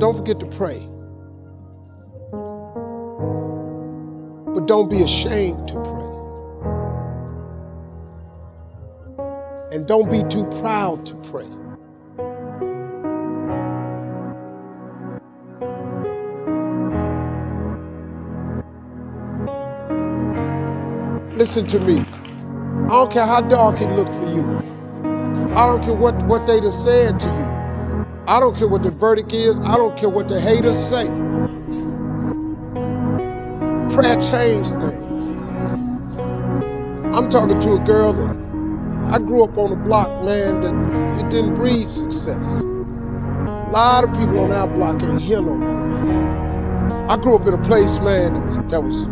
Don't forget to pray. But don't be ashamed to pray. And don't be too proud to pray. Listen to me. I don't care how dark it looked for you. I don't care what they done said to you. I don't care what the verdict is. I don't care what the haters say. Prayer changed things. I'm talking to a girl that I grew up on a block, man, that it didn't breed success. A lot of people on our block ain't here no more, man. I grew up in a place, man, that was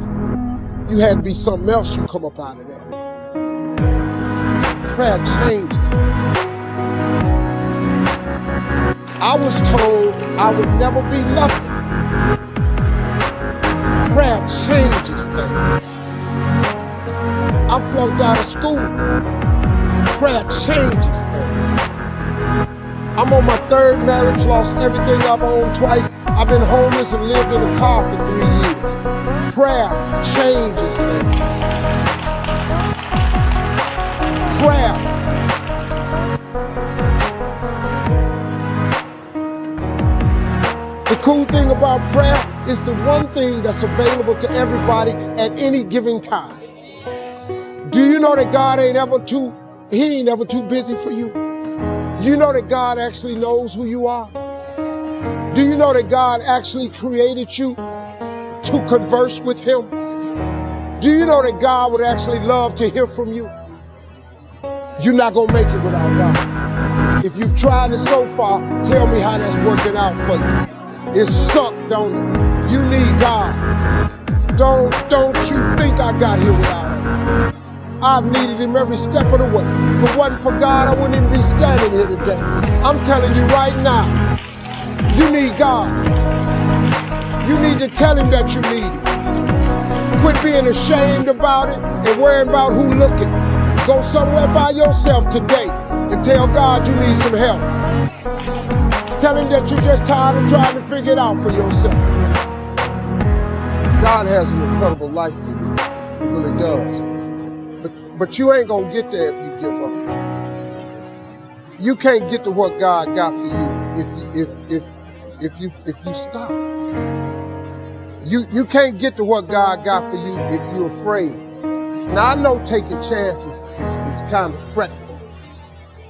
you had to be something else you come up out of there. Prayer changes things. I was told I would never be nothing. Prayer changes things. I flunked out of school. Prayer changes things. I'm on my third marriage, lost everything I've owned twice. I've been homeless and lived in a car for 3 years. Prayer changes things. Prayer. The cool thing about prayer is the one thing that's available to everybody at any given time. Do you know that God ain't ever too busy for you? You know that God actually knows who you are? Do you know that God actually created you to converse with him? Do you know that God would actually love to hear from you? You're not gonna make it without God. If you've tried it so far, tell me how that's working out for you. It sucked, don't it? You need God. Don't you think I got here without him. I've needed him every step of the way. If it wasn't for God, I wouldn't even be standing here today. I'm telling you right now, you need God. You need to tell him that you need him. Quit being ashamed about it and worrying about who looking. Go somewhere by yourself today and tell God you need some help. Tell him that you're just tired of trying to figure it out for yourself. God has an incredible life for you. He really does. But you ain't gonna get there if you give up. You can't get to what God got for you if you stop. You can't get to what God got for you if you're afraid. Now I know taking chances is kind of fretful.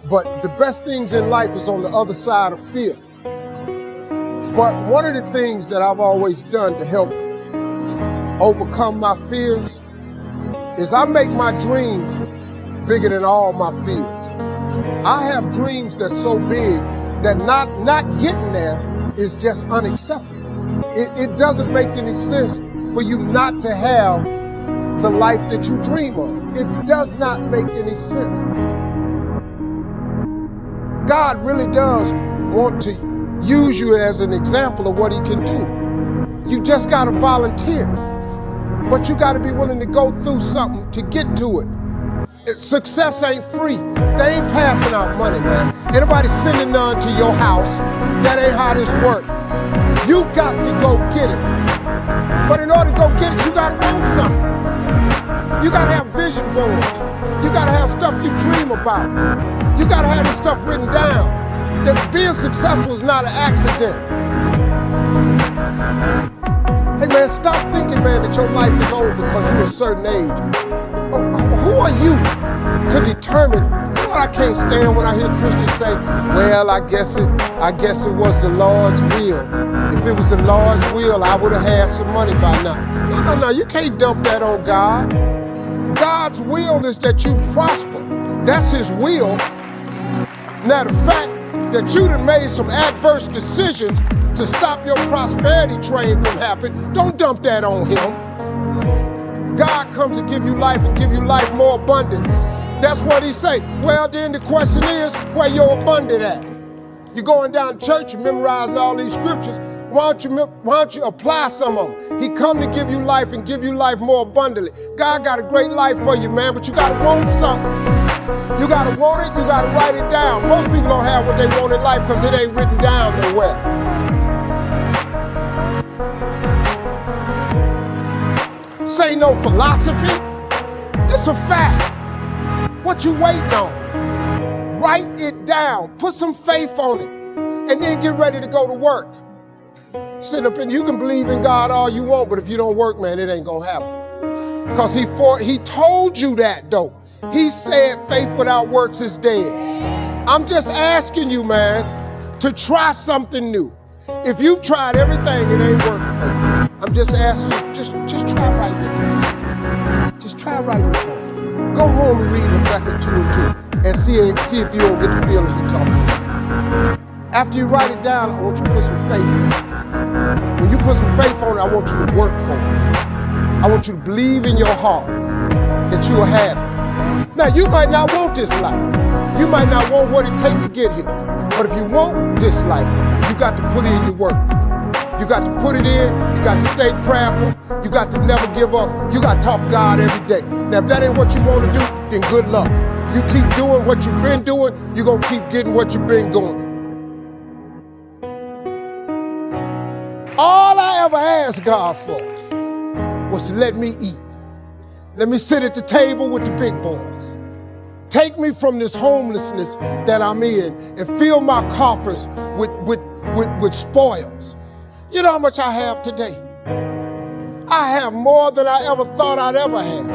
But the best things in life is on the other side of fear. But one of the things that I've always done to help overcome my fears is I make my dreams bigger than all my fears. I have dreams that's so big that not getting there is just unacceptable. It doesn't make any sense for you not to have the life that you dream of. It does not make any sense. God really does want to use you as an example of what he can do. You just got to volunteer. But you got to be willing to go through something to get to it. Success ain't free. They ain't passing out money, man. Anybody sending none to your house. That ain't how this works. You got to go get it. But in order to go get it, you got to want something. You got to have vision boards. You got to have stuff you dream about. You got to have this stuff written down. That being successful is not an accident. Hey man, stop thinking, man, that your life is over because you're a certain age. Who are you to determine? You know what I can't stand when I hear Christians say, well, I guess it was the Lord's will. If it was the Lord's will, I would have had some money by now. No, you can't dump that on God. God's will is that you prosper. That's his will. Now the fact that you done made some adverse decisions to stop your prosperity train from happening, don't dump that on him. God comes to give you life and give you life more abundantly. That's what he say. Well, then the question is, where your abundant at? You're going down to church, you're memorizing all these scriptures. Why don't you apply some of them? He come to give you life and give you life more abundantly. God got a great life for you, man, but you got to want something. You got to want it, you got to write it down. Most people don't have what they want in life because it ain't written down nowhere. This ain't no philosophy. It's a fact. What you waiting on? Write it down. Put some faith on it. And then get ready to go to work. Sit up and you can believe in God all you want, but if you don't work, man, it ain't gonna happen. Because he told you that, though. He said faith without works is dead. I'm just asking you, man, to try something new. If you've tried everything, it ain't working for you. I'm just asking you, just try writing it down. Just try writing it down. Go home and read Rebecca 2 and 2 and see if you don't get the feeling he's talking about. After you write it down, I want you to put some faith in it. When you put some faith on it, I want you to work for it. I want you to believe in your heart that you will have it. Now, you might not want this life. You might not want what it takes to get here. But if you want this life, you got to put in your work. You got to put it in. You got to stay prayerful. You got to never give up. You got to talk to God every day. Now, if that ain't what you want to do, then good luck. You keep doing what you've been doing, you're going to keep getting what you've been doing. All I ever asked God for was to let me eat. Let me sit at the table with the big boys. Take me from this homelessness that I'm in and fill my coffers with spoils. You know how much I have today? I have more than I ever thought I'd ever have.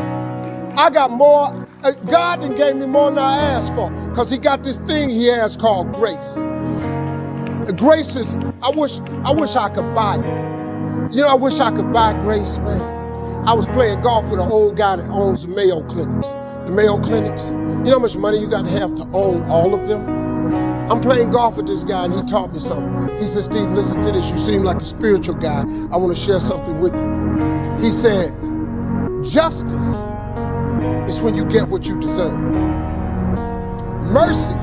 I got more. God done gave me more than I asked for because he got this thing he has called grace. Grace is, I wish I could buy it. You know, I wish I could buy grace, man. I was playing golf with an old guy that owns the Mayo Clinics. The Mayo Clinics, you know how much money you got to have own all of them? I'm playing golf with this guy and he taught me something. He said, Steve, listen to this. You seem like a spiritual guy. I want to share something with you. He said, justice is when you get what you deserve. Mercy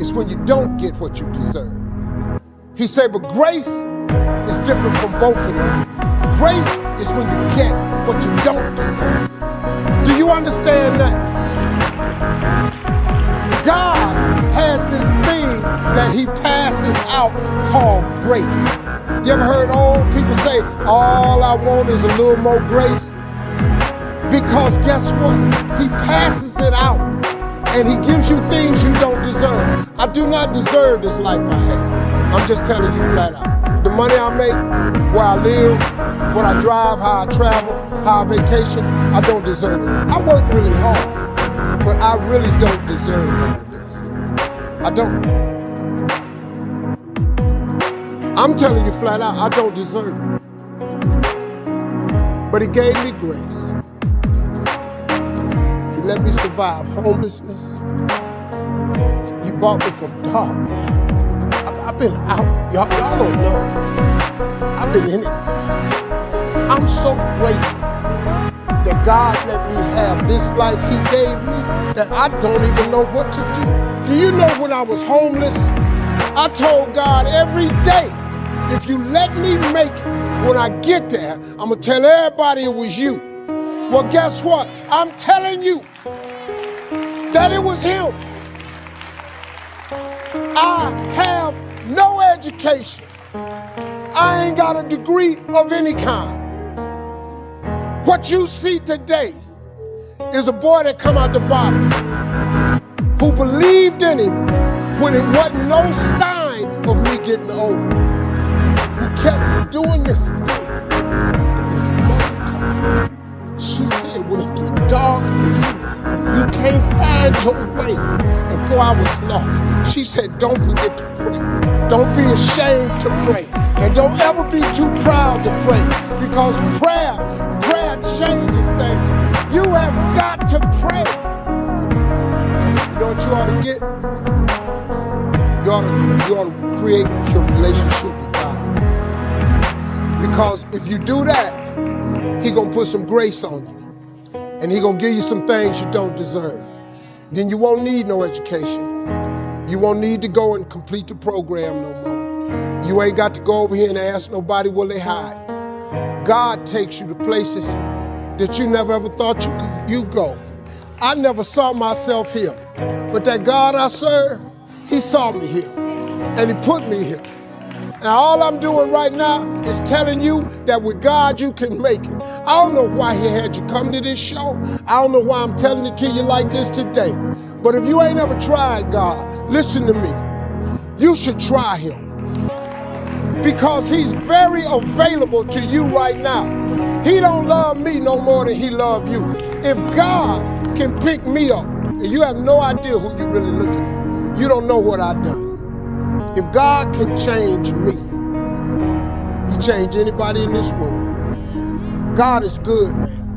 is when you don't get what you deserve. He said, but grace is different from both of them. Grace is when you get what you don't deserve. Do you understand that? God has this thing that he passes out called grace. You ever heard old people say, all I want is a little more grace? Because guess what? He passes it out and he gives you things you don't deserve. I do not deserve this life I have. I'm just telling you flat out. The money I make, where I live, what I drive, how I travel, how I vacation, I don't deserve it. I work really hard, but I really don't deserve all of this. I don't. I'm telling you flat out, I don't deserve it. But he gave me grace. He let me survive homelessness. He brought me from dark. I've been out. Y'all don't know. I've been in it. I'm so grateful that God let me have this life he gave me that I don't even know what to do. Do you know when I was homeless, I told God every day, if you let me make it, when I get there, I'm going to tell everybody it was you. Well, guess what? I'm telling you that it was him. I have no education. I ain't got a degree of any kind. What you see today is a boy that come out the bottom who believed in him when it wasn't no sign of me getting over. Who kept doing this thing that his mother taught me. She said, when it get dark for you and you can't find your way, and boy, I was lost. She said, don't forget to pray. Don't be ashamed to pray. And don't ever be too proud to pray, because prayer changes things. You have got to pray. You know what you ought to get? You ought to create your relationship with God. Because if you do that, he gonna put some grace on you. And he gonna give you some things you don't deserve. Then you won't need no education. You won't need to go and complete the program no more. You ain't got to go over here and ask nobody where they hide. God takes you to places that you never ever thought you go. I never saw myself here, but that God I serve, he saw me here and he put me here. And all I'm doing right now is telling you that with God you can make it. I don't know why he had you come to this show. I don't know why I'm telling it to you like this today. But if you ain't ever tried God, listen to me. You should try him. Because he's very available to you right now. He don't love me no more than he loves you. If God can pick me up, and you have no idea who you're really looking at. You don't know what I've done. If God can change me, he changed anybody in this room. God is good, man.